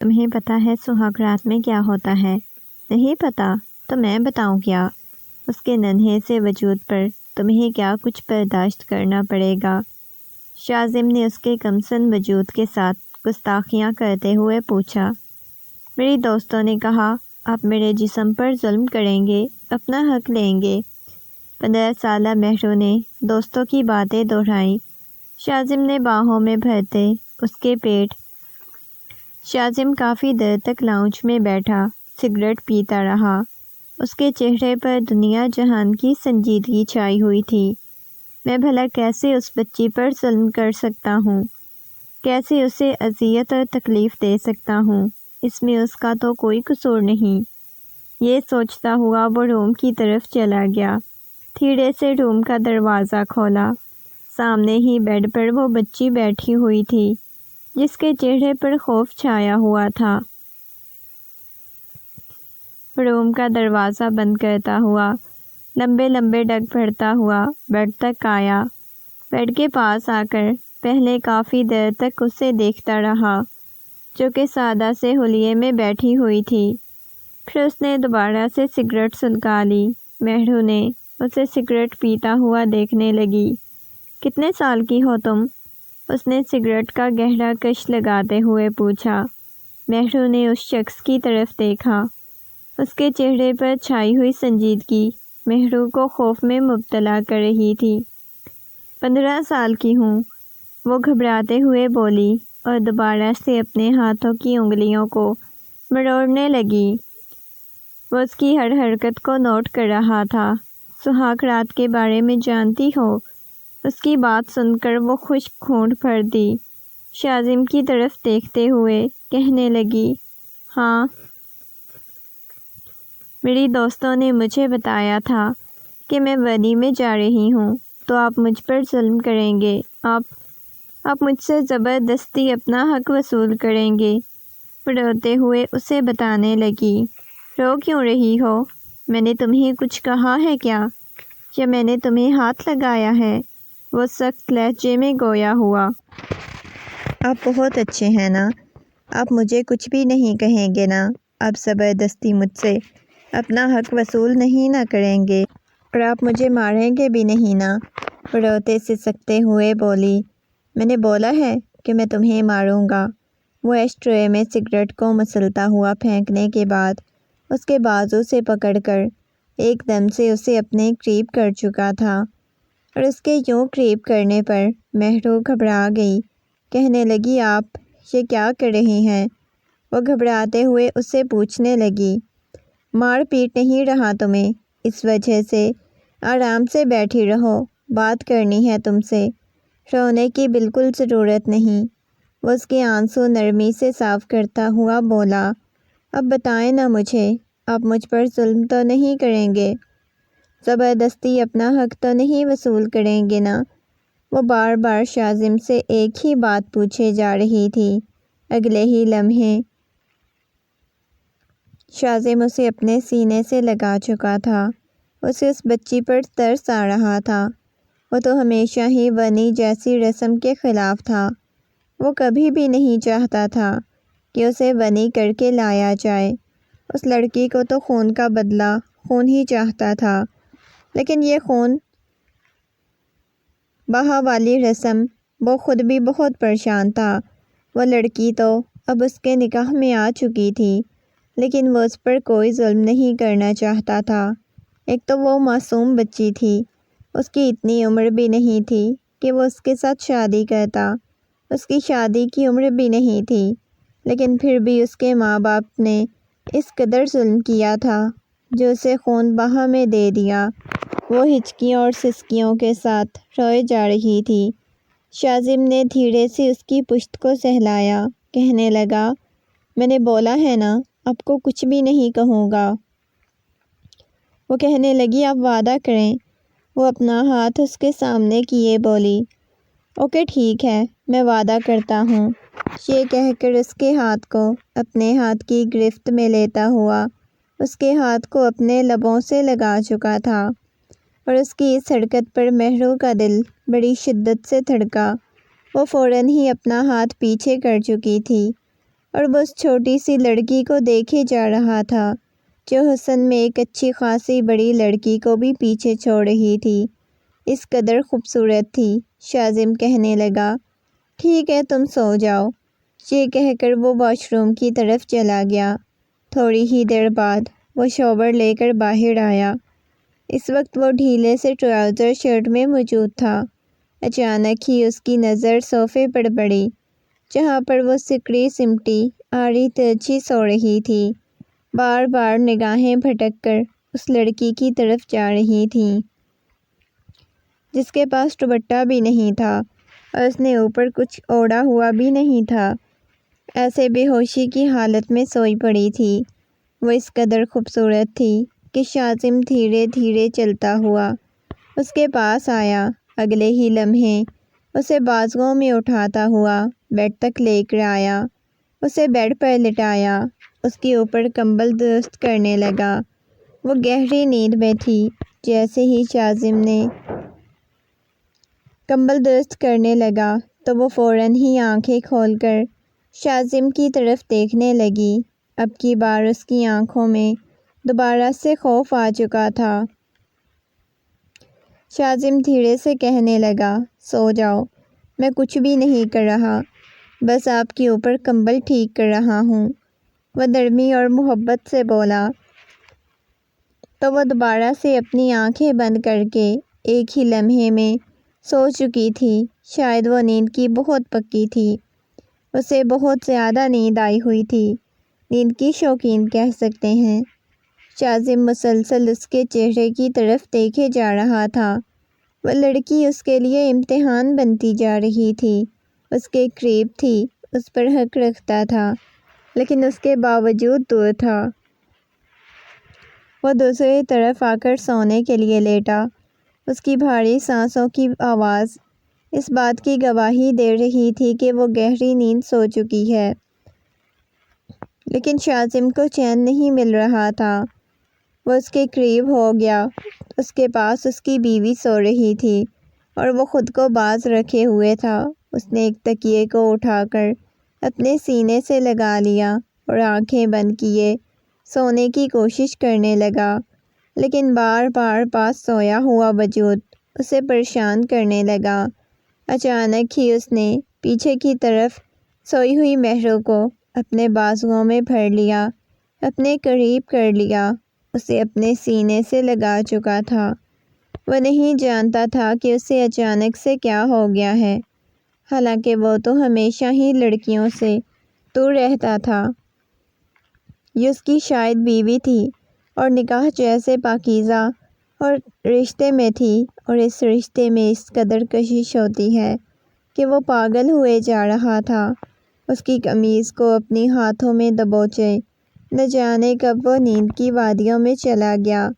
تمہیں پتہ ہے سہاگ رات میں کیا ہوتا ہے؟ نہیں پتہ تو میں بتاؤں کیا؟ اس کے ننھے سے وجود پر تمہیں کیا کچھ برداشت کرنا پڑے گا؟ شاذم نے اس کے کمسن وجود کے ساتھ گستاخیاں کرتے ہوئے پوچھا۔ میری دوستوں نے کہا آپ میرے جسم پر ظلم کریں گے، اپنا حق لیں گے۔ 15 سالہ مہرو نے دوستوں کی باتیں دہرائیں۔ شاذم نے باہوں میں بھرتے اس کے پیٹ۔ شاذم کافی دیر تک لاؤنج میں بیٹھا سگریٹ پیتا رہا۔ اس کے چہرے پر دنیا جہان کی سنجیدگی چھائی ہوئی تھی۔ میں بھلا کیسے اس بچی پر ظلم کر سکتا ہوں؟ کیسے اسے اذیت اور تکلیف دے سکتا ہوں؟ اس میں اس کا تو کوئی قصور نہیں۔ یہ سوچتا ہوا وہ روم کی طرف چلا گیا۔ دھیرے سے روم کا دروازہ کھولا۔ سامنے ہی بیڈ پر وہ بچی بیٹھی ہوئی تھی جس کے چہرے پر خوف چھایا ہوا تھا۔ روم کا دروازہ بند کرتا ہوا لمبے لمبے ڈگ بھرتا ہوا بیڈ تک آیا۔ بیڈ کے پاس آ کر پہلے کافی دیر تک اسے دیکھتا رہا جو کہ سادہ سے حلیے میں بیٹھی ہوئی تھی۔ پھر اس نے دوبارہ سے سگریٹ سلگا لی۔ مہرو نے اسے سگریٹ پیتا ہوا دیکھنے لگی۔ کتنے سال کی ہو تم؟ اس نے سگریٹ کا گہرا کش لگاتے ہوئے پوچھا۔ مہرو نے اس شخص کی طرف دیکھا۔ اس کے چہرے پر چھائی ہوئی سنجیدگی مہرو کو خوف میں مبتلا کر رہی تھی۔ 15 سال کی ہوں، وہ گھبراتے ہوئے بولی اور دوبارہ سے اپنے ہاتھوں کی انگلیوں کو مروڑنے لگی۔ وہ اس کی ہر حرکت کو نوٹ کر رہا تھا۔ سہاگ رات کے بارے میں جانتی ہو؟ اس کی بات سن کر وہ خشک ہونٹ بھر دی۔ شاذم کی طرف دیکھتے ہوئے کہنے لگی، ہاں، میری دوستوں نے مجھے بتایا تھا کہ میں وادی میں جا رہی ہوں تو آپ مجھ پر ظلم کریں گے، آپ مجھ سے زبردستی اپنا حق وصول کریں گے۔ روتے ہوئے اسے بتانے لگی، رو کیوں رہی ہو؟ میں نے تمہیں کچھ کہا ہے کیا؟ یا میں نے تمہیں ہاتھ لگایا ہے؟ وہ سخت لہجے میں گویا ہوا۔ آپ بہت اچھے ہیں نا، آپ مجھے کچھ بھی نہیں کہیں گے نا، آپ زبردستی مجھ سے اپنا حق وصول نہیں نہ کریں گے، اور آپ مجھے ماریں گے بھی نہیں نا؟ روتے سسکتے ہوئے بولی، میں نے بولا ہے کہ میں تمہیں ماروں گا۔ وہ ایشٹرے میں سگریٹ کو مسلتا ہوا پھینکنے کے بعد اس کے بازو سے پکڑ کر ایک دم سے اسے اپنے قریب کر چکا تھا، اور اس کے یوں قریب کرنے پر مہرو گھبرا گئی۔ کہنے لگی، آپ یہ کیا کر رہے ہیں؟ وہ گھبراتے ہوئے اس سے پوچھنے لگی، مار پیٹ نہیں رہا تمہیں؟ اس وجہ سے آرام سے بیٹھی رہو، بات کرنی ہے تم سے، رونے کی بالکل ضرورت نہیں۔ وہ اس کے آنسو نرمی سے صاف کرتا ہوا بولا، اب بتائیں نا مجھے، آپ مجھ پر ظلم تو نہیں کریں گے؟ زبردستی اپنا حق تو نہیں وصول کریں گے نا؟ وہ بار بار شاذم سے ایک ہی بات پوچھے جا رہی تھی۔ اگلے ہی لمحے شاذم اسے اپنے سینے سے لگا چکا تھا۔ اسے اس بچی پر ترس آ رہا تھا۔ وہ تو ہمیشہ ہی ونی جیسی رسم کے خلاف تھا۔ وہ کبھی بھی نہیں چاہتا تھا کہ اسے ونی کر کے لایا جائے۔ اس لڑکی کو تو خون کا بدلہ خون ہی چاہتا تھا، لیکن یہ خون بہا والی رسم، وہ خود بھی بہت پریشان تھا۔ وہ لڑکی تو اب اس کے نکاح میں آ چکی تھی، لیکن وہ اس پر کوئی ظلم نہیں کرنا چاہتا تھا۔ ایک تو وہ معصوم بچی تھی، اس کی اتنی عمر بھی نہیں تھی کہ وہ اس کے ساتھ شادی کرتا، اس کی شادی کی عمر بھی نہیں تھی، لیکن پھر بھی اس کے ماں باپ نے اس قدر ظلم کیا تھا جو اسے خون بہا میں دے دیا۔ وہ ہچکیوں اور سسکیوں کے ساتھ روئے جا رہی تھی۔ شاذم نے دھیرے سے اس کی پشت کو سہلایا، کہنے لگا، میں نے بولا ہے نا، آپ کو کچھ بھی نہیں کہوں گا۔ وہ کہنے لگی، آپ وعدہ کریں۔ وہ اپنا ہاتھ اس کے سامنے کیے بولی، اوکے ٹھیک ہے، میں وعدہ کرتا ہوں۔ یہ کہہ کر اس کے ہاتھ کو اپنے ہاتھ کی گرفت میں لیتا ہوا اس کے ہاتھ کو اپنے لبوں سے لگا چکا تھا، اور اس کی اس حرکت پر مہرو کا دل بڑی شدت سے دھڑکا۔ وہ فوراً ہی اپنا ہاتھ پیچھے کر چکی تھی اور وہ اس چھوٹی سی لڑکی کو دیکھے جا رہا تھا جو حسن میں ایک اچھی خاصی بڑی لڑکی کو بھی پیچھے چھوڑ رہی تھی۔ اس قدر خوبصورت تھی۔ شاذم کہنے لگا، ٹھیک ہے تم سو جاؤ۔ یہ کہہ کر وہ واش روم کی طرف چلا گیا۔ تھوڑی ہی دیر بعد وہ شاور لے کر باہر آیا۔ اس وقت وہ ڈھیلے سے ٹراؤزر شرٹ میں موجود تھا۔ اچانک ہی اس کی نظر صوفے پر پڑی جہاں پر وہ سکڑی سمٹی آڑی ترچھی سو رہی تھی۔ بار بار نگاہیں بھٹک کر اس لڑکی کی طرف جا رہی تھیں جس کے پاس دوپٹہ بھی نہیں تھا اور اس نے اوپر کچھ اوڑھا ہوا بھی نہیں تھا۔ ایسے بے ہوشی کی حالت میں سوئی پڑی تھی۔ وہ اس قدر خوبصورت تھی کہ شاذم دھیرے دھیرے چلتا ہوا اس کے پاس آیا۔ اگلے ہی لمحے اسے بازوؤں میں اٹھاتا ہوا بیڈ تک لے کر آیا۔ اسے بیڈ پر لٹایا، اس کے اوپر کمبل درست کرنے لگا۔ وہ گہری نیند میں تھی۔ جیسے ہی شاذم نے کمبل درست کرنے لگا تو وہ فوراً ہی آنکھیں کھول کر شاذم کی طرف دیکھنے لگی۔ اب کی بار اس کی آنکھوں میں دوبارہ سے خوف آ چکا تھا۔ شاذم دھیرے سے کہنے لگا، سو جاؤ، میں کچھ بھی نہیں کر رہا، بس آپ کے اوپر کمبل ٹھیک کر رہا ہوں۔ وہ نرمی اور محبت سے بولا تو وہ دوبارہ سے اپنی آنکھیں بند کر کے ایک ہی لمحے میں سو چکی تھی۔ شاید وہ نیند کی بہت پکی تھی۔ اسے بہت زیادہ نیند آئی ہوئی تھی۔ نیند کی شوقین کہہ سکتے ہیں۔ شاذم مسلسل اس کے چہرے کی طرف دیکھے جا رہا تھا۔ وہ لڑکی اس کے لیے امتحان بنتی جا رہی تھی۔ اس کے قریب تھی، اس پر حق رکھتا تھا، لیکن اس کے باوجود دور تھا۔ وہ دوسری طرف آ کر سونے کے لیے لیٹا۔ اس کی بھاری سانسوں کی آواز اس بات کی گواہی دے رہی تھی کہ وہ گہری نیند سو چکی ہے، لیکن شاذم کو چین نہیں مل رہا تھا۔ وہ اس کے قریب ہو گیا۔ اس کے پاس اس کی بیوی سو رہی تھی اور وہ خود کو باز رکھے ہوئے تھا۔ اس نے ایک تکیے کو اٹھا کر اپنے سینے سے لگا لیا اور آنکھیں بند کیے سونے کی کوشش کرنے لگا، لیکن بار بار پاس سویا ہوا وجود اسے پریشان کرنے لگا۔ اچانک ہی اس نے پیچھے کی طرف سوئی ہوئی مہرو کو اپنے بازوؤں میں بھر لیا، اپنے قریب کر لیا، اسے اپنے سینے سے لگا چکا تھا۔ وہ نہیں جانتا تھا کہ اسے اچانک سے کیا ہو گیا ہے، حالانکہ وہ تو ہمیشہ ہی لڑکیوں سے دور رہتا تھا۔ یہ اس کی شاید بیوی تھی اور نکاح جیسے پاکیزہ اور رشتے میں تھی، اور اس رشتے میں اس قدر کشش ہوتی ہے کہ وہ پاگل ہوئے جا رہا تھا۔ اس کی قمیض کو اپنی ہاتھوں میں دبوچے نہ جانے کب وہ نیند کی وادیوں میں چلا گیا۔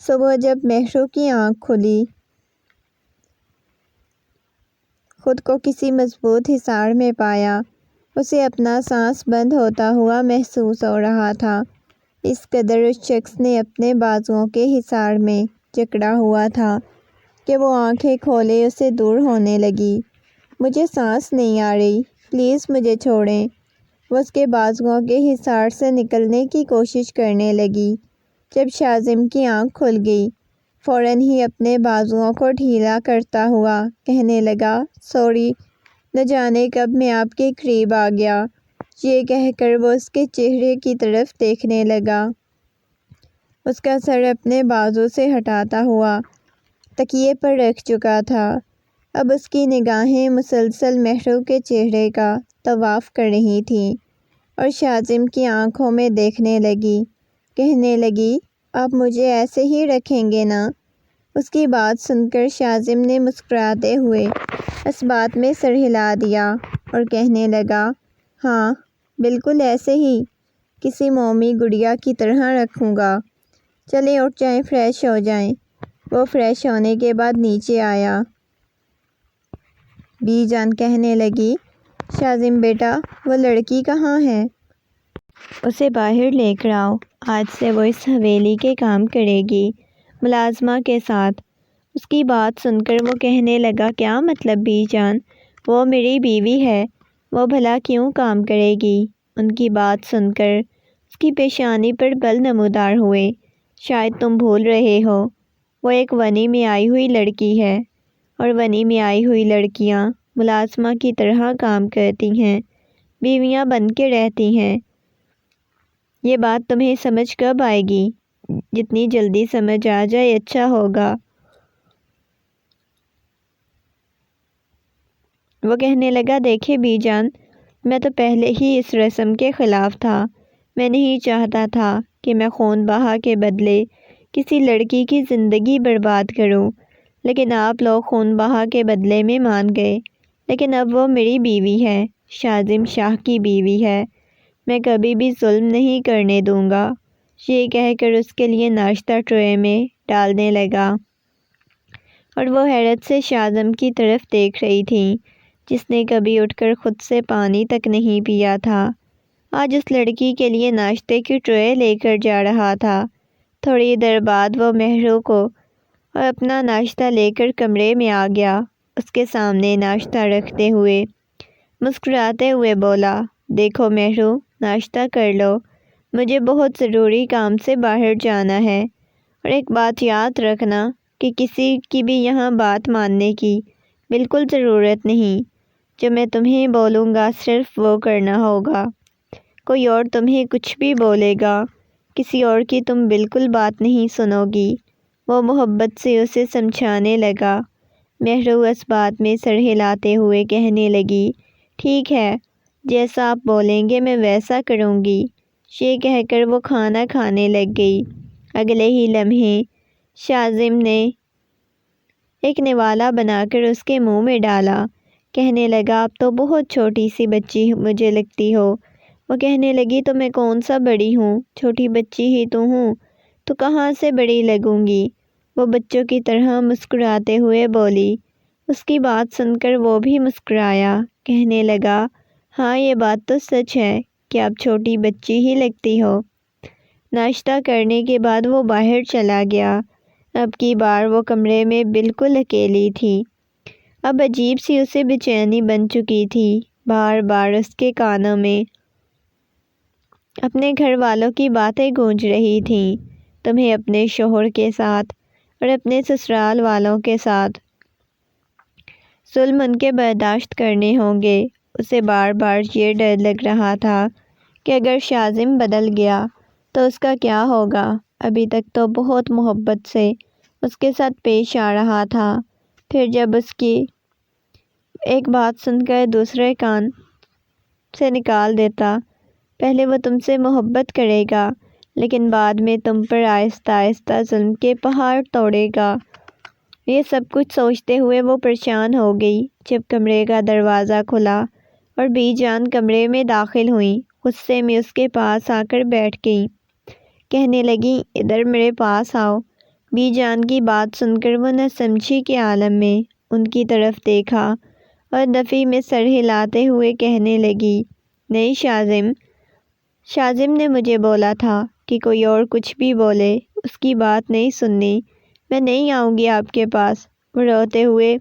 صبح جب مہرو کی آنکھ کھلی، خود کو کسی مضبوط حصار میں پایا۔ اسے اپنا سانس بند ہوتا ہوا محسوس ہو رہا تھا۔ اس قدر اس شخص نے اپنے بازوؤں کے حصار میں جکڑا ہوا تھا کہ وہ آنکھیں کھولے اسے دور ہونے لگی۔ مجھے سانس نہیں آ رہی، پلیز مجھے چھوڑیں۔ وہ اس کے بازوؤں کے حصار سے نکلنے کی کوشش کرنے لگی۔ جب شاذم کی آنکھ کھل گئی، فوراً ہی اپنے بازوؤں کو ڈھیلا کرتا ہوا کہنے لگا، سوری، نہ جانے کب میں آپ کے قریب آ گیا۔ یہ کہہ کر وہ اس کے چہرے کی طرف دیکھنے لگا۔ اس کا سر اپنے بازو سے ہٹاتا ہوا تکیے پر رکھ چکا تھا۔ اب اس کی نگاہیں مسلسل مہرو کے چہرے کا طواف کر رہی تھیں اور شاذم کی آنکھوں میں دیکھنے لگی۔ کہنے لگی، آپ مجھے ایسے ہی رکھیں گے نا؟ اس کی بات سن کر شاذم نے مسکراتے ہوئے اس بات میں سر ہلا دیا اور کہنے لگا، ہاں، بالکل ایسے ہی، کسی مومی گڑیا کی طرح رکھوں گا۔ چلیں اٹھ جائیں، فریش ہو جائیں۔ وہ فریش ہونے کے بعد نیچے آیا۔ بی جان کہنے لگی، شاذم بیٹا، وہ لڑکی کہاں ہے؟ اسے باہر لے کر آؤ، آج سے وہ اس حویلی کے کام کرے گی، ملازمہ کے ساتھ۔ اس کی بات سن کر وہ کہنے لگا، کیا مطلب بی جان؟ وہ میری بیوی ہے، وہ بھلا کیوں کام کرے گی؟ ان کی بات سن کر اس کی پیشانی پر بل نمودار ہوئے۔ شاید تم بھول رہے ہو، وہ ایک ونی میں آئی ہوئی لڑکی ہے، اور ونی میں آئی ہوئی لڑکیاں ملازمہ کی طرح کام کرتی ہیں، بیویاں بن کے رہتی ہیں۔ یہ بات تمہیں سمجھ کب آئے گی؟ جتنی جلدی سمجھ آ جائے اچھا ہوگا۔ وہ کہنے لگا، دیکھے بی جان، میں تو پہلے ہی اس رسم کے خلاف تھا۔ میں نہیں چاہتا تھا کہ میں خون بہا کے بدلے کسی لڑکی کی زندگی برباد کروں، لیکن آپ لوگ خون بہا کے بدلے میں مان گئے۔ لیکن اب وہ میری بیوی ہے، شاذم شاہ کی بیوی ہے، میں کبھی بھی ظلم نہیں کرنے دوں گا۔ یہ کہہ کر اس کے لیے ناشتہ ٹرے میں ڈالنے لگا، اور وہ حیرت سے شاذم کی طرف دیکھ رہی تھی، جس نے کبھی اٹھ کر خود سے پانی تک نہیں پیا تھا، آج اس لڑکی کے لیے ناشتے کی ٹرے لے کر جا رہا تھا۔ تھوڑی دیر بعد وہ مہرو کو اپنا ناشتہ لے کر کمرے میں آ گیا۔ اس کے سامنے ناشتہ رکھتے ہوئے مسکراتے ہوئے بولا، دیکھو مہرو، ناشتہ کر لو، مجھے بہت ضروری کام سے باہر جانا ہے، اور ایک بات یاد رکھنا کہ کسی کی بھی یہاں بات ماننے کی بالکل ضرورت نہیں، جو میں تمہیں بولوں گا صرف وہ کرنا ہوگا۔ کوئی اور تمہیں کچھ بھی بولے گا، کسی اور کی تم بالکل بات نہیں سنو گی۔ وہ محبت سے اسے سمجھانے لگا۔ مہرو اس بات میں سر ہلاتے ہوئے کہنے لگی، ٹھیک ہے، جیسا آپ بولیں گے میں ویسا کروں گی۔ یہ کہہ کر وہ کھانا کھانے لگ گئی۔ اگلے ہی لمحے شاذم نے ایک نوالا بنا کر اس کے منہ میں ڈالا۔ کہنے لگا، آپ تو بہت چھوٹی سی بچی مجھے لگتی ہو۔ وہ کہنے لگی، تو میں کون سا بڑی ہوں، چھوٹی بچی ہی تو ہوں، تو کہاں سے بڑی لگوں گی؟ وہ بچوں کی طرح مسکراتے ہوئے بولی۔ اس کی بات سن کر وہ بھی مسکرایا۔ کہنے لگا، ہاں یہ بات تو سچ ہے کہ آپ چھوٹی بچی ہی لگتی ہو۔ ناشتہ کرنے کے بعد وہ باہر چلا گیا۔ اب کی بار وہ کمرے میں بالکل اکیلی تھی۔ اب عجیب سی اسے بے چینی بن چکی تھی۔ بار بار اس کے کانوں میں اپنے گھر والوں کی باتیں گونج رہی تھیں، تمہیں اپنے شوہر کے ساتھ اور اپنے سسرال والوں کے ساتھ ظلم ان کے برداشت کرنے ہوں گے۔ اسے بار بار یہ ڈر لگ رہا تھا کہ اگر شاذم بدل گیا تو اس کا کیا ہوگا۔ ابھی تک تو بہت محبت سے اس کے ساتھ پیش آ رہا تھا، پھر جب اس کی ایک بات سن کر دوسرے کان سے نکال دیتا، پہلے وہ تم سے محبت کرے گا، لیکن بعد میں تم پر آہستہ آہستہ ظلم کے پہاڑ توڑے گا۔ یہ سب کچھ سوچتے ہوئے وہ پریشان ہو گئی جب کمرے کا دروازہ کھلا اور بی جان کمرے میں داخل ہوئیں۔ غصے میں اس کے پاس آ کر بیٹھ گئی۔ کہنے لگی، ادھر میرے پاس آؤ۔ بی جان کی بات سن کر وہ نہ سمجھی کے عالم میں ان کی طرف دیکھا اور دفی میں سر ہلاتے ہوئے کہنے لگی، نہیں شاذم، شاذم نے مجھے بولا تھا کہ کوئی اور کچھ بھی بولے اس کی بات نہیں سننی، میں نہیں آؤں گی آپ کے پاس۔ وہ روتے ہوئے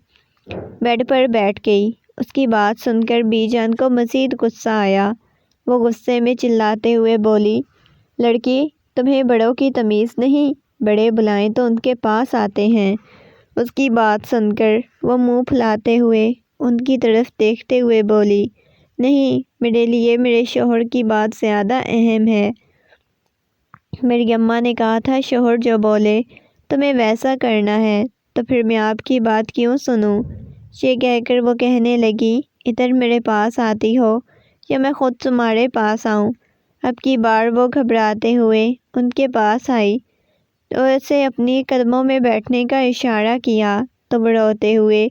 بیڈ پر بیٹھ گئی۔ اس کی بات سن کر بی جان کو مزید غصہ آیا۔ وہ غصے میں چلاتے ہوئے بولی، لڑکی، تمہیں بڑوں کی تمیز نہیں؟ بڑے بلائیں تو ان کے پاس آتے ہیں۔ اس کی بات سن کر وہ منہ پھلاتے ہوئے ان کی طرف دیکھتے ہوئے بولی، نہیں، میرے لیے میرے شوہر کی بات زیادہ اہم ہے۔ میری اماں نے کہا تھا شوہر جو بولے تمہیں ویسا کرنا ہے، تو پھر میں آپ کی بات کیوں سنوں؟ یہ کہہ کر وہ کہنے لگی، ادھر میرے پاس آتی ہو یا میں خود تمہارے پاس آؤں؟ اب کی بار وہ گھبراتے ہوئے ان کے پاس آئی اور اسے اپنی قدموں میں بیٹھنے کا اشارہ کیا تو وہ روتے ہوئے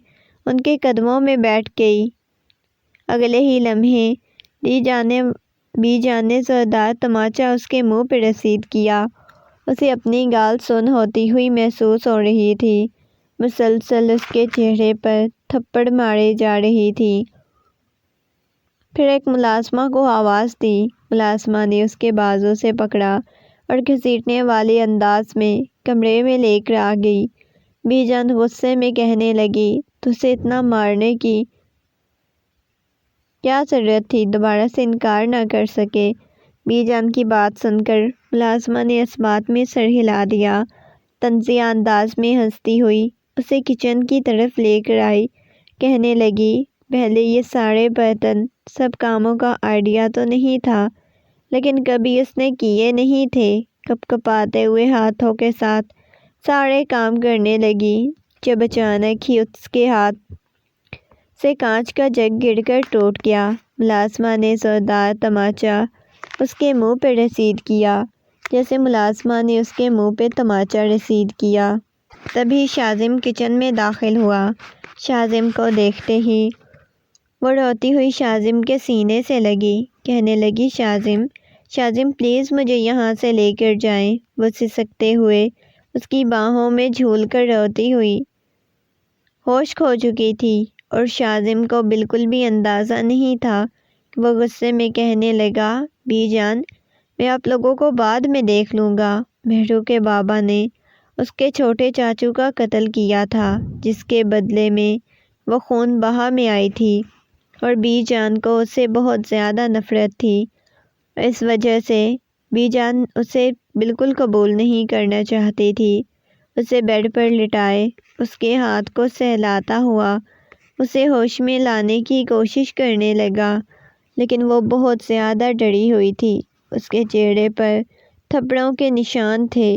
ان کے قدموں میں بیٹھ گئی۔ اگلے ہی لمحے بی جان نے زوردار تماچا اس کے منہ پہ رسید کیا۔ اسے اپنی گال سن ہوتی ہوئی محسوس ہو رہی تھی۔ مسلسل اس کے چہرے پر تھپڑ مارے جا رہی تھی۔ پھر ایک ملازمہ کو آواز دی۔ ملازمہ نے اس کے بازو سے پکڑا اور گھسیٹنے والے انداز میں کمرے میں لے کر آ گئی۔ بی جان غصے میں کہنے لگی، تجھے اتنا مارنے کی کیا ضرورت تھی دوبارہ سے انکار نہ کر سکے۔ بی جان کی بات سن کر ملازمہ نے اس بات میں سر ہلا دیا۔ طنزیہ انداز میں ہنستی ہوئی اسے کچن کی طرف لے کر آئی، کہنے لگی، پہلے یہ سارے برتن سب کاموں کا آئیڈیا تو نہیں تھا، لیکن کبھی اس نے کیے نہیں تھے۔ کپ کپاتے ہوئے ہاتھوں کے ساتھ سارے کام کرنے لگی جب اچانک ہی اس کے ہاتھ سے کانچ کا جگ گر کر ٹوٹ گیا۔ ملازمہ نے زوردار تماچا اس کے منہ پہ رسید کیا، جیسے ملازمہ نے اس کے منہ پہ تماچا رسید کیا۔ تبھی شاذم کچن میں داخل ہوا۔ شاذم کو دیکھتے ہی وہ روتی ہوئی شاذم کے سینے سے لگی، کہنے لگی، شاذم پلیز مجھے یہاں سے لے کر جائیں۔ وہ سسکتے ہوئے اس کی باہوں میں جھول کر روتی ہوئی ہوش کھو چکی تھی، اور شاذم کو بالکل بھی اندازہ نہیں تھا کہ وہ غصے میں کہنے لگا، بی جان، میں آپ لوگوں کو بعد میں دیکھ لوں گا۔ مہرو کے بابا نے اس کے چھوٹے چاچو کا قتل کیا تھا، جس کے بدلے میں وہ خون بہا میں آئی تھی، اور بی جان کو اس سے بہت زیادہ نفرت تھی۔ اس وجہ سے بی جان اسے بالکل قبول نہیں کرنا چاہتی تھی۔ اسے بیڈ پر لٹائے اس کے ہاتھ کو سہلاتا ہوا اسے ہوش میں لانے کی کوشش کرنے لگا، لیکن وہ بہت زیادہ ڈری ہوئی تھی۔ اس کے چہرے پر تھپڑوں کے نشان تھے۔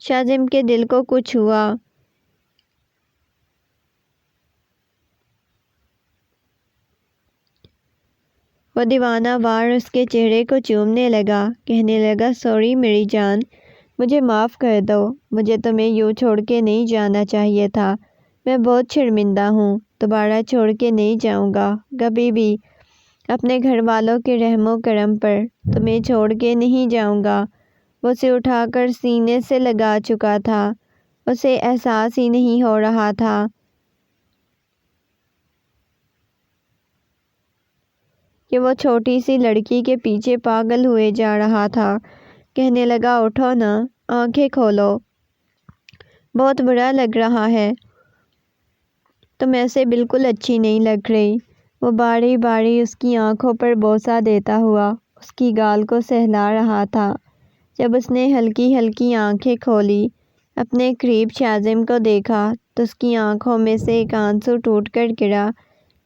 شاذم کے دل کو کچھ ہوا۔ وہ دیوانہ وار اس کے چہرے کو چومنے لگا، کہنے لگا، سوری میری جان، مجھے معاف کر دو، مجھے تمہیں یوں چھوڑ کے نہیں جانا چاہیے تھا، میں بہت شرمندہ ہوں، دوبارہ چھوڑ کے نہیں جاؤں گا، کبھی بھی اپنے گھر والوں کے رحم و کرم پر تمہیں چھوڑ کے نہیں جاؤں گا۔ وہ اسے اٹھا کر سینے سے لگا چکا تھا، اسے احساس ہی نہیں ہو رہا تھا کہ وہ چھوٹی سی لڑکی کے پیچھے پاگل ہوئے جا رہا تھا۔ کہنے لگا، اٹھو نا، آنکھیں کھولو، بہت برا لگ رہا ہے، تم ایسے بالکل اچھی نہیں لگ رہی۔ وہ باری باری اس کی آنکھوں پر بوسہ دیتا ہوا اس کی گال کو سہلا رہا تھا۔ جب اس نے ہلکی ہلکی آنکھیں کھولی، اپنے قریب شاذم کو دیکھا تو اس کی آنکھوں میں سے ایک آنسو ٹوٹ کر گرا،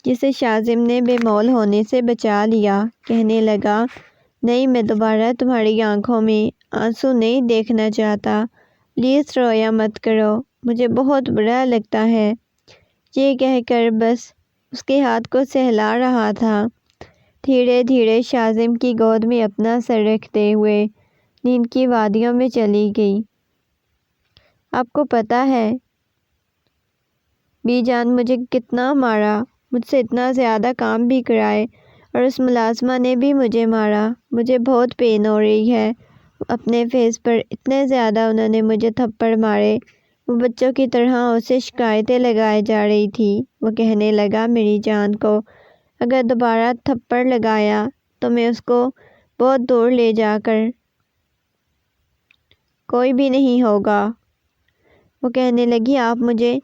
جسے شاذم نے بے مول ہونے سے بچا لیا۔ کہنے لگا، نہیں، میں دوبارہ تمہاری آنکھوں میں آنسو نہیں دیکھنا چاہتا، پلیز رویا مت کرو، مجھے بہت برا لگتا ہے۔ یہ کہہ کر بس اس کے ہاتھ کو سہلا رہا تھا، دھیرے دھیرے شاذم کی گود میں اپنا سر رکھتے ہوئے نیند کی وادیوں میں چلی گئی۔ آپ کو پتہ ہے بی جان مجھے کتنا مارا، مجھ سے اتنا زیادہ کام بھی کرائے، اور اس ملازمہ نے بھی مجھے مارا، مجھے بہت پین ہو رہی ہے۔ اپنے فیس پر اتنے زیادہ انہوں نے مجھے تھپڑ مارے، وہ بچوں کی طرح اسے شکایتیں لگائے جا رہی تھی۔ وہ کہنے لگا، میری جان کو اگر دوبارہ تھپڑ لگایا تو میں اس کو بہت دور لے جا کر کوئی بھی نہیں ہوگا۔ وہ کہنے لگی، آپ مجھے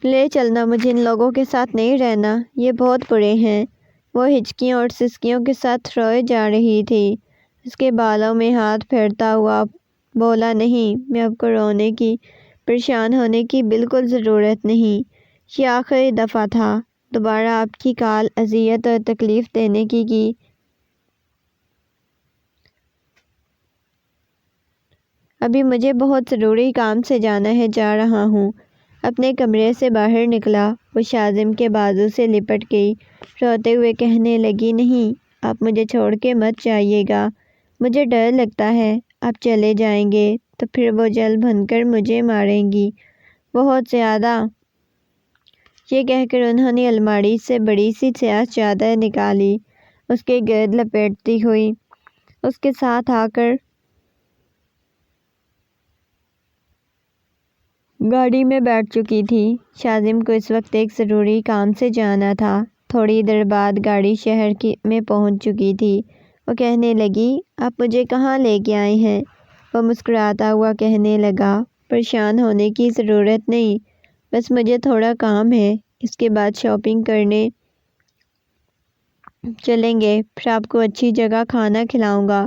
لے چلنا، مجھے ان لوگوں کے ساتھ نہیں رہنا، یہ بہت برے ہیں۔ وہ ہچکیوں اور سسکیوں کے ساتھ روئے جا رہی تھی۔ اس کے بالوں میں ہاتھ پھیرتا ہوا بولا، نہیں، میں آپ کو رونے کی، پریشان ہونے کی بالکل ضرورت نہیں، یہ آخری دفعہ تھا، دوبارہ آپ کی کال اذیت اور تکلیف دینے کی ابھی مجھے بہت ضروری کام سے جانا ہے، جا رہا ہوں۔ اپنے کمرے سے باہر نکلا، وہ شاذم کے بازو سے لپٹ گئی، روتے ہوئے کہنے لگی، نہیں، آپ مجھے چھوڑ کے مت جائیے گا، مجھے ڈر لگتا ہے، آپ چلے جائیں گے تو پھر وہ جل بھن کر مجھے ماریں گی، بہت زیادہ۔ یہ کہہ کر انہوں نے الماری سے بڑی سی سیاہ چادر نکالی، اس کے گرد لپیٹتی ہوئی اس کے ساتھ آ کر گاڑی میں بیٹھ چکی تھی۔ شاذم کو اس وقت ایک ضروری کام سے جانا تھا۔ تھوڑی دیر بعد گاڑی شہر میں پہنچ چکی تھی۔ وہ کہنے لگی، آپ مجھے کہاں لے کے آئے ہیں؟ وہ مسکراتا ہوا کہنے لگا، پریشان ہونے کی ضرورت نہیں، بس مجھے تھوڑا کام ہے، اس کے بعد شاپنگ کرنے چلیں گے، پھر آپ کو اچھی جگہ کھانا کھلاؤں گا،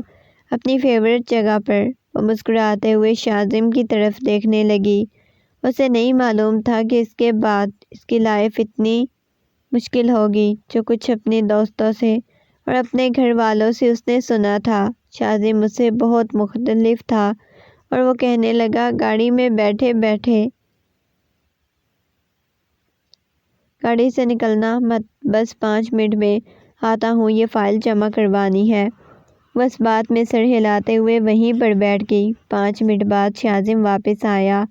اپنی فیورٹ جگہ پر۔ وہ مسکراتے ہوئے شاذم کی طرف دیکھنے لگی۔ اسے نہیں معلوم تھا کہ اس کے بعد اس کی لائف اتنی مشکل ہوگی۔ جو کچھ اپنے دوستوں سے اور اپنے گھر والوں سے اس نے سنا تھا، شاذم اس سے بہت مختلف تھا، اور وہ کہنے لگا، گاڑی میں بیٹھے بیٹھے گاڑی سے نکلنا مت، بس 5 منٹ میں آتا ہوں، یہ فائل جمع کروانی ہے۔ وہ اس بات میں سر ہلاتے ہوئے وہیں پر بیٹھ گئی۔ 5 منٹ بعد شاذم واپس آیا،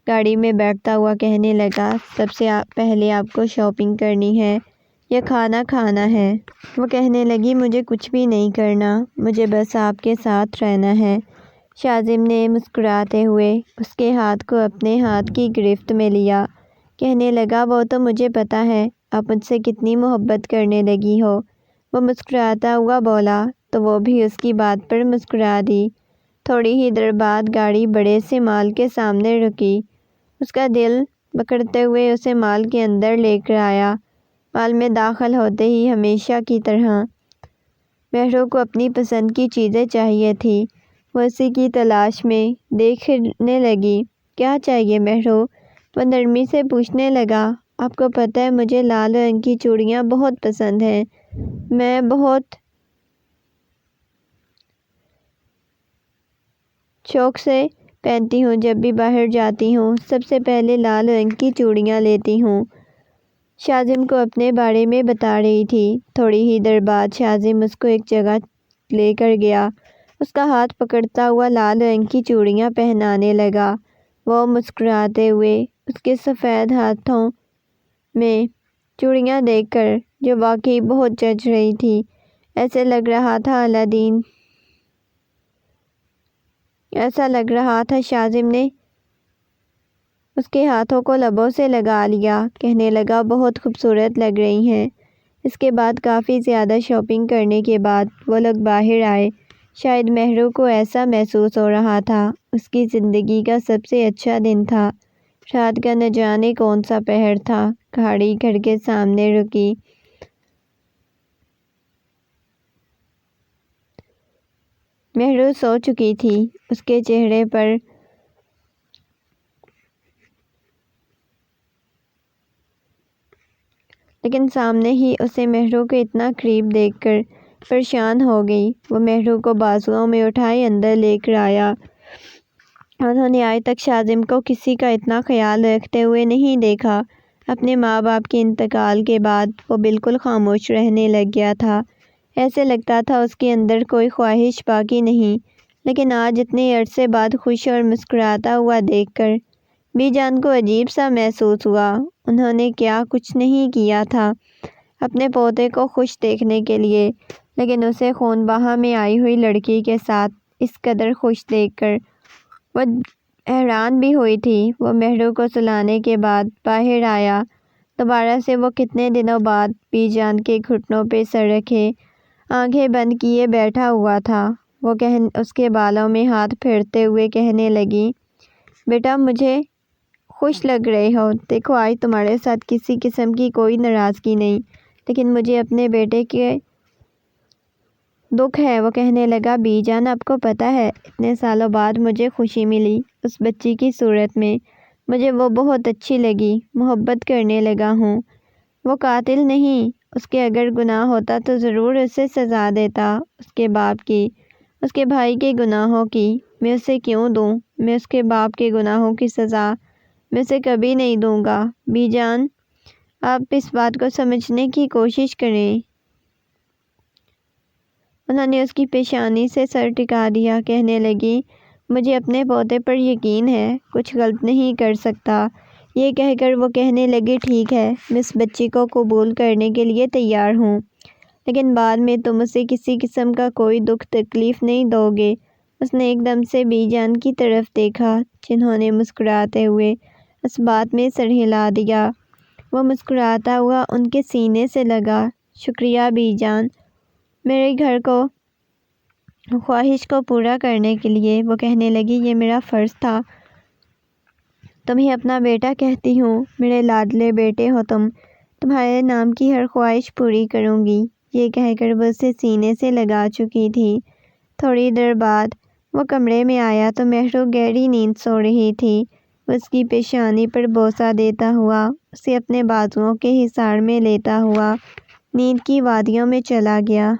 گاڑی میں بیٹھتا ہوا کہنے لگا، سب سے پہلے آپ کو شاپنگ کرنی ہے یا کھانا کھانا ہے؟ وہ کہنے لگی، مجھے کچھ بھی نہیں کرنا، مجھے بس آپ کے ساتھ رہنا ہے۔ شاذم نے مسکراتے ہوئے اس کے ہاتھ کو اپنے ہاتھ کی گرفت میں لیا، کہنے لگا، وہ تو مجھے پتا ہے آپ مجھ سے کتنی محبت کرنے لگی ہو۔ وہ مسکراتا ہوا بولا تو وہ بھی اس کی بات پر مسکرا دی۔ تھوڑی ہی دیر بعد گاڑی بڑے سے مال کے سامنے رکی۔ اس کا دل پکڑتے ہوئے اسے مال کے اندر لے کر آیا۔ مال میں داخل ہوتے ہی ہمیشہ کی طرح مہرو کو اپنی پسند کی چیزیں چاہیے تھی۔ وہ اسی کی تلاش میں دیکھنے لگی۔ کیا چاہیے مہرو؟ وہ نرمی سے پوچھنے لگا۔ آپ کو پتہ ہے مجھے لال رنگ کی چوڑیاں بہت پسند ہیں، میں بہت شوق سے پہنتی ہوں، جب بھی باہر جاتی ہوں سب سے پہلے لال رنگ کی چوڑیاں لیتی ہوں۔ شاذم کو اپنے بارے میں بتا رہی تھی۔ تھوڑی ہی دیر بعد شاذم اس کو ایک جگہ لے کر گیا، اس کا ہاتھ پکڑتا ہوا لال رنگ کی چوڑیاں پہنانے لگا۔ وہ مسکراتے ہوئے اس کے سفید ہاتھوں میں چوڑیاں دیکھ کر، جو واقعی بہت جچ رہی تھی، ایسا لگ رہا تھا شاذم نے اس کے ہاتھوں کو لبوں سے لگا لیا، کہنے لگا، بہت خوبصورت لگ رہی ہیں۔ اس کے بعد کافی زیادہ شاپنگ کرنے کے بعد وہ لوگ باہر آئے۔ شاید مہرو کو ایسا محسوس ہو رہا تھا اس کی زندگی کا سب سے اچھا دن تھا۔ رات کا نہ جانے کون سا پہر تھا۔ گاڑی گھر کے سامنے رکی۔ مہرو سو چکی تھی، اس کے چہرے پر لیکن سامنے ہی اسے مہرو کو اتنا قریب دیکھ کر پریشان ہو گئی۔ وہ مہرو کو بازوؤں میں اٹھائے اندر لے کر آیا۔ انہوں نے آج تک شاذم کو کسی کا اتنا خیال رکھتے ہوئے نہیں دیکھا۔ اپنے ماں باپ کے انتقال کے بعد وہ بالکل خاموش رہنے لگ گیا تھا۔ ایسے لگتا تھا اس کے اندر کوئی خواہش باقی نہیں، لیکن آج اتنے عرصے بعد خوش اور مسکراتا ہوا دیکھ کر بی جان کو عجیب سا محسوس ہوا۔ انہوں نے کیا کچھ نہیں کیا تھا اپنے پوتے کو خوش دیکھنے کے لیے، لیکن اسے خون بہا میں آئی ہوئی لڑکی کے ساتھ اس قدر خوش دیکھ کر وہ حیران بھی ہوئی تھی۔ وہ مہرو کو سلانے کے بعد باہر آیا۔ دوبارہ سے وہ کتنے دنوں بعد بی جان کے گھٹنوں پہ سر رکھے آنکھیں بند کیے بیٹھا ہوا تھا۔ وہ اس کے بالوں میں ہاتھ پھیرتے ہوئے کہنے لگی، بیٹا مجھے خوش لگ رہے ہو، دیکھو آج تمہارے ساتھ کسی قسم کی کوئی ناراضگی نہیں، لیکن مجھے اپنے بیٹے کے دکھ ہے۔ وہ کہنے لگا، بی جان آپ کو پتہ ہے اتنے سالوں بعد مجھے خوشی ملی اس بچی کی صورت میں، مجھے وہ بہت اچھی لگی، محبت کرنے لگا ہوں۔ وہ قاتل نہیں، اس کے اگر گناہ ہوتا تو ضرور اسے سزا دیتا، اس کے باپ کی، اس کے بھائی کے گناہوں کی میں اسے کیوں دوں؟ میں اس کے باپ کے گناہوں کی سزا میں اسے کبھی نہیں دوں گا۔ بی جان آپ اس بات کو سمجھنے کی کوشش کریں۔ انہوں نے اس کی پیشانی سے سر ٹکا دیا، کہنے لگی، مجھے اپنے پوتے پر یقین ہے، کچھ غلط نہیں کر سکتا۔ یہ کہہ کر وہ کہنے لگی، ٹھیک ہے میں اس بچی کو قبول کرنے کے لیے تیار ہوں، لیکن بعد میں تم اسے کسی قسم کا کوئی دکھ تکلیف نہیں دو گے۔ اس نے ایک دم سے بی جان کی طرف دیکھا، جنہوں نے مسکراتے ہوئے اس بات میں سر ہلا دیا۔ وہ مسکراتا ہوا ان کے سینے سے لگا، شکریہ بی جان، میرے گھر کو خواہش کو پورا کرنے کے لیے۔ وہ کہنے لگی، یہ میرا فرض تھا، تمہیں اپنا بیٹا کہتی ہوں، میرے لاڈلے بیٹے ہو تم۔ تمہارے نام کی ہر خواہش پوری کروں گی۔ یہ کہہ کر وہ اسے سینے سے لگا چکی تھی۔ تھوڑی دیر بعد وہ کمرے میں آیا تو مہرو گہری نیند سو رہی تھی۔ وہ اس کی پیشانی پر بوسہ دیتا ہوا اسے اپنے بازوؤں کے حصار میں لیتا ہوا نیند کی وادیوں میں چلا گیا۔